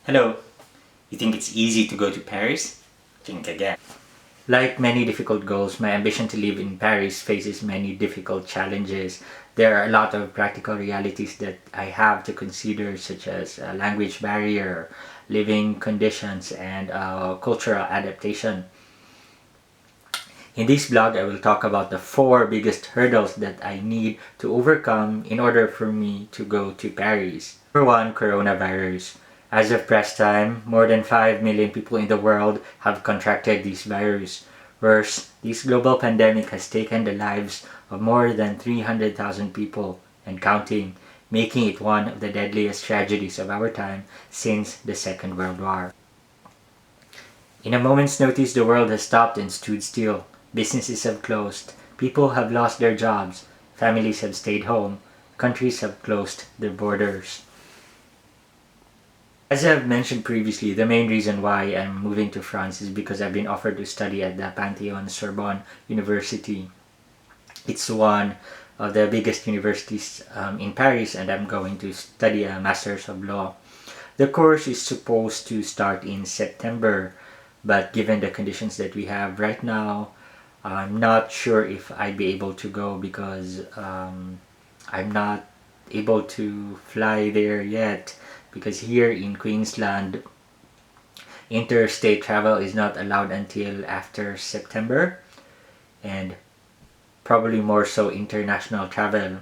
Hello, you think it's easy to go to Paris? Think again. Like many difficult goals, my ambition to live in Paris faces many difficult challenges. There are a lot of practical realities that I have to consider, such as a language barrier, living conditions, and cultural adaptation. In this blog, I will talk about the four biggest hurdles that I need to overcome in order for me to go to Paris. Number one, coronavirus. As of press time, more than 5 million people in the world have contracted this virus. Worse, this global pandemic has taken the lives of more than 300,000 people and counting, making it one of the deadliest tragedies of our time since the Second World War. In a moment's notice, the world has stopped and stood still. Businesses have closed, people have lost their jobs, families have stayed home, countries have closed their borders. As I've mentioned previously, the main reason why I'm moving to France is because I've been offered to study at the Panthéon Sorbonne University. It's one of the biggest universities in Paris, and I'm going to study a Master's of Law. The course is supposed to start in September, but given the conditions that we have right now, I'm not sure if I'd be able to go because I'm not able to fly there yet, because here in Queensland, interstate travel is not allowed until after September, and probably more so international travel.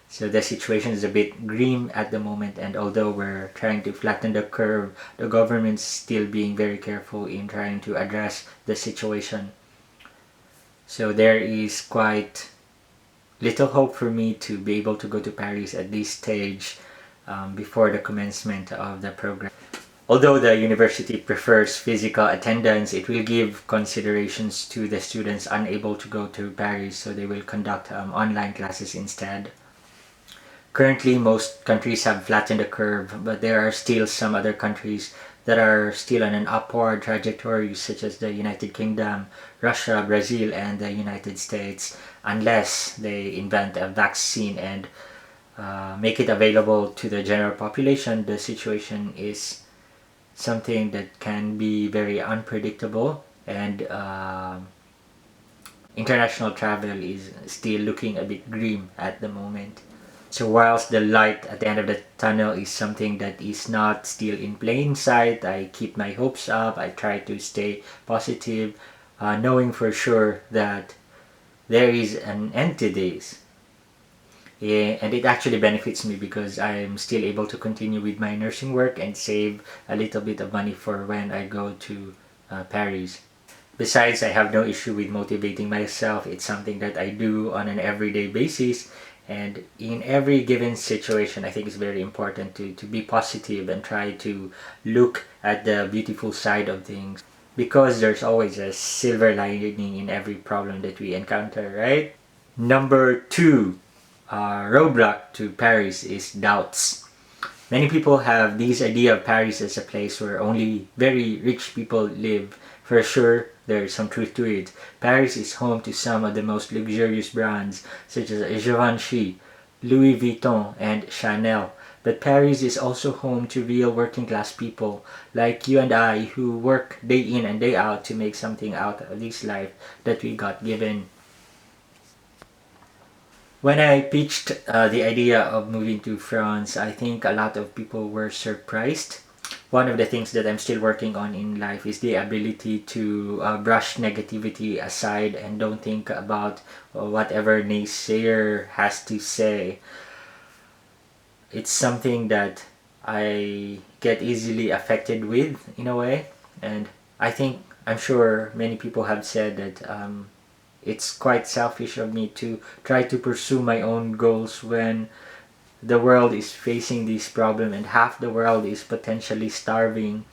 So the situation is a bit grim at the moment, and although we're trying to flatten the curve, the government's still being very careful in trying to address the situation. So there is quite little hope for me to be able to go to Paris at this stage before the commencement of the program. Although the university prefers physical attendance, it will give considerations to the students unable to go to Paris, so they will conduct online classes instead. Currently, most countries have flattened the curve, but there are still some other countries that are still on an upward trajectory, such as the United Kingdom, Russia, Brazil, and the United States, unless they invent a vaccine and make it available to the general population. The situation is something that can be very unpredictable, and international travel is still looking a bit grim at the moment. So whilst the light at the end of the tunnel is something that is not still in plain sight, I keep my hopes up. I try to stay positive, knowing for sure that there is an end to this. Yeah, and it actually benefits me because I'm still able to continue with my nursing work and save a little bit of money for when I go to Paris. Besides, I have no issue with motivating myself. It's something that I do on an everyday basis. And in every given situation, I think it's very important to be positive and try to look at the beautiful side of things. Because there's always a silver lining in every problem that we encounter, right? Number two, roadblock to Paris is doubts. Many people have this idea of Paris as a place where only very rich people live. For sure, there is some truth to it. Paris is home to some of the most luxurious brands, such as Givenchy, Louis Vuitton, and Chanel. But Paris is also home to real working class people like you and I, who work day in and day out to make something out of this life that we got given. When I pitched the idea of moving to France, I think a lot of people were surprised. One of the things that I'm still working on in life is the ability to brush negativity aside and don't think about whatever naysayer has to say. It's something that I get easily affected with in a way, and I'm sure many people have said that it's quite selfish of me to try to pursue my own goals when the world is facing this problem and half the world is potentially starving.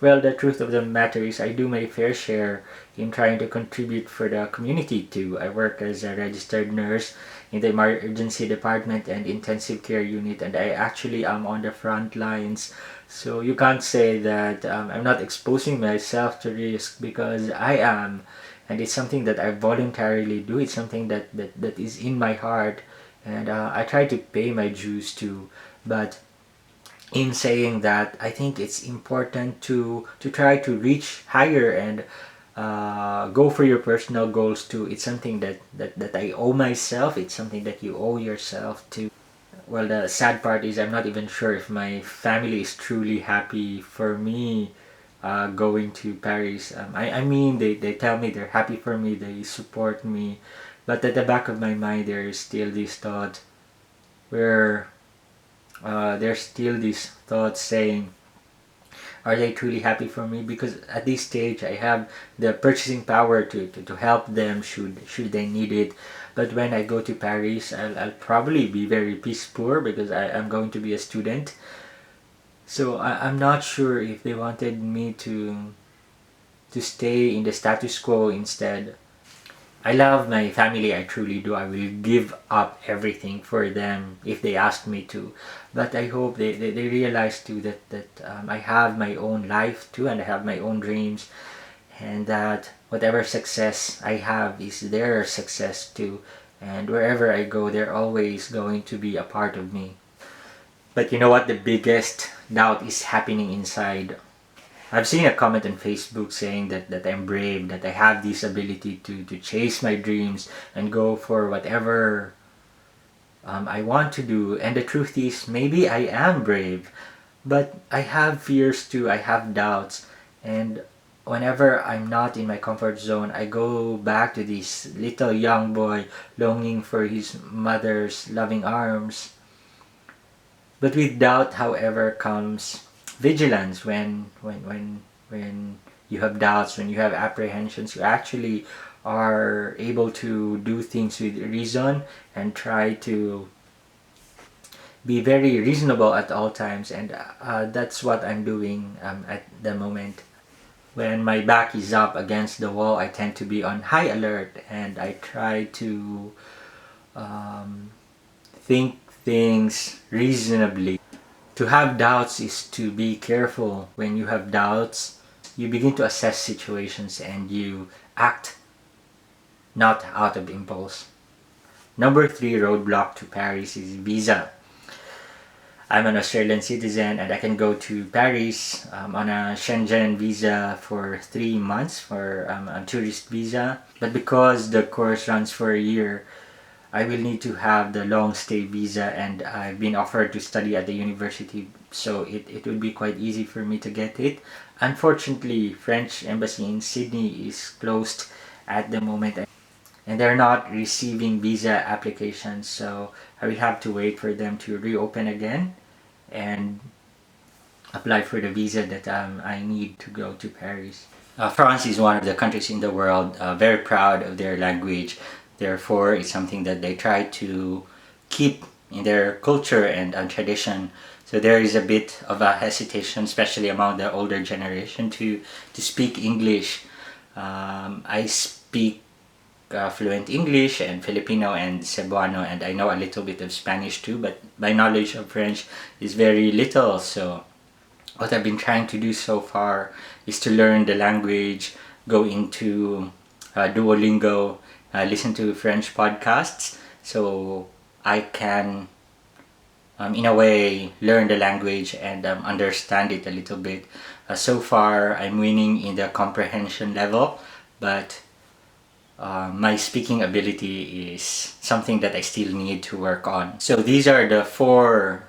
Well, the truth of the matter is I do my fair share in trying to contribute for the community too. I work as a registered nurse in the emergency department and intensive care unit, and I actually am on the front lines. So you can't say that I'm not exposing myself to risk, because I am. And it's something that I voluntarily do. It's something that is in my heart, and I try to pay my dues too. But in saying that I think it's important to try to reach higher and go for your personal goals too. It's something that I owe myself. It's something that you owe yourself to. Well, the sad part is I'm not even sure if my family is truly happy for me going to Paris. I mean, they tell me they're happy for me, they support me, but at the back of my mind, there is still this thought where there's still this thought saying, are they truly happy for me? Because at this stage, I have the purchasing power to help them should they need it. But when I go to Paris, I'll probably be very piss poor because I'm going to be a student. So I'm not sure if they wanted me to stay in the status quo instead. I love my family, I truly do. I will give up everything for them if they ask me to. But I hope they realize too that I have my own life too, and I have my own dreams, and that whatever success I have is their success too. And wherever I go, they're always going to be a part of me. But you know what? The biggest doubt is happening inside. I've seen a comment on Facebook saying that I'm brave, that I have this ability to chase my dreams and go for whatever I want to do. And the truth is, maybe I am brave, but I have fears too, I have doubts. And whenever I'm not in my comfort zone, I go back to this little young boy longing for his mother's loving arms. But with doubt, however, comes vigilance. When you have doubts, when you have apprehensions, you actually are able to do things with reason and try to be very reasonable at all times. And that's what I'm doing at the moment. When my back is up against the wall, I tend to be on high alert and I try to um, think things reasonably. To have doubts is to be careful. When you have doubts, you begin to assess situations and you act not out of impulse. Number 3 roadblock to Paris is visa. I'm an Australian citizen and I can go to Paris on a Shenzhen visa for 3 months for a tourist visa. But because the course runs for a year, I will need to have the long stay visa, and I've been offered to study at the university, so it would be quite easy for me to get it. Unfortunately, French embassy in Sydney is closed at the moment and they're not receiving visa applications, so I will have to wait for them to reopen again and apply for the visa that I need to go to Paris. France is one of the countries in the world very proud of their language. Therefore, it's something that they try to keep in their culture and tradition. So there is a bit of a hesitation, especially among the older generation, to speak English. I speak fluent English and Filipino and Cebuano, and I know a little bit of Spanish too, but my knowledge of French is very little. So what I've been trying to do so far is to learn the language, go into Duolingo, listen to French podcasts, so I can, in a way, learn the language and understand it a little bit. So far, I'm winning in the comprehension level, but my speaking ability is something that I still need to work on. So these are the 4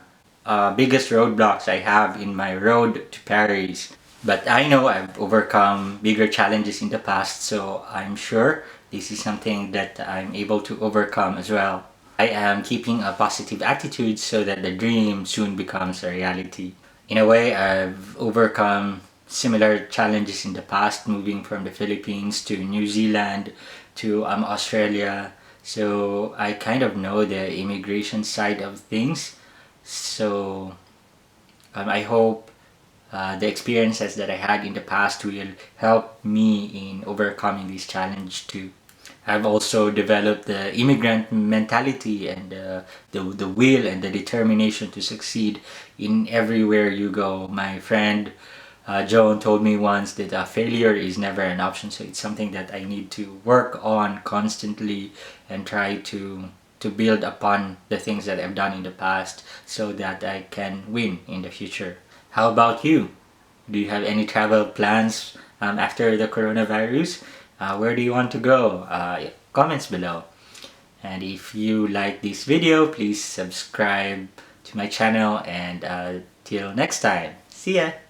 biggest roadblocks I have in my road to Paris. But I know I've overcome bigger challenges in the past, so I'm sure this is something that I'm able to overcome as well. I am keeping a positive attitude so that the dream soon becomes a reality. In a way, I've overcome similar challenges in the past, moving from the Philippines to New Zealand to Australia. So I kind of know the immigration side of things. So I hope the experiences that I had in the past will help me in overcoming this challenge too. I've also developed the immigrant mentality and the will and the determination to succeed in everywhere you go. My friend Joan told me once that failure is never an option, so it's something that I need to work on constantly and try to to build upon the things that I've done in the past so that I can win in the future. How about you? Do you have any travel plans after the coronavirus? Where do you want to go? Comments below. And if you like this video, please subscribe to my channel, and till next time. See ya!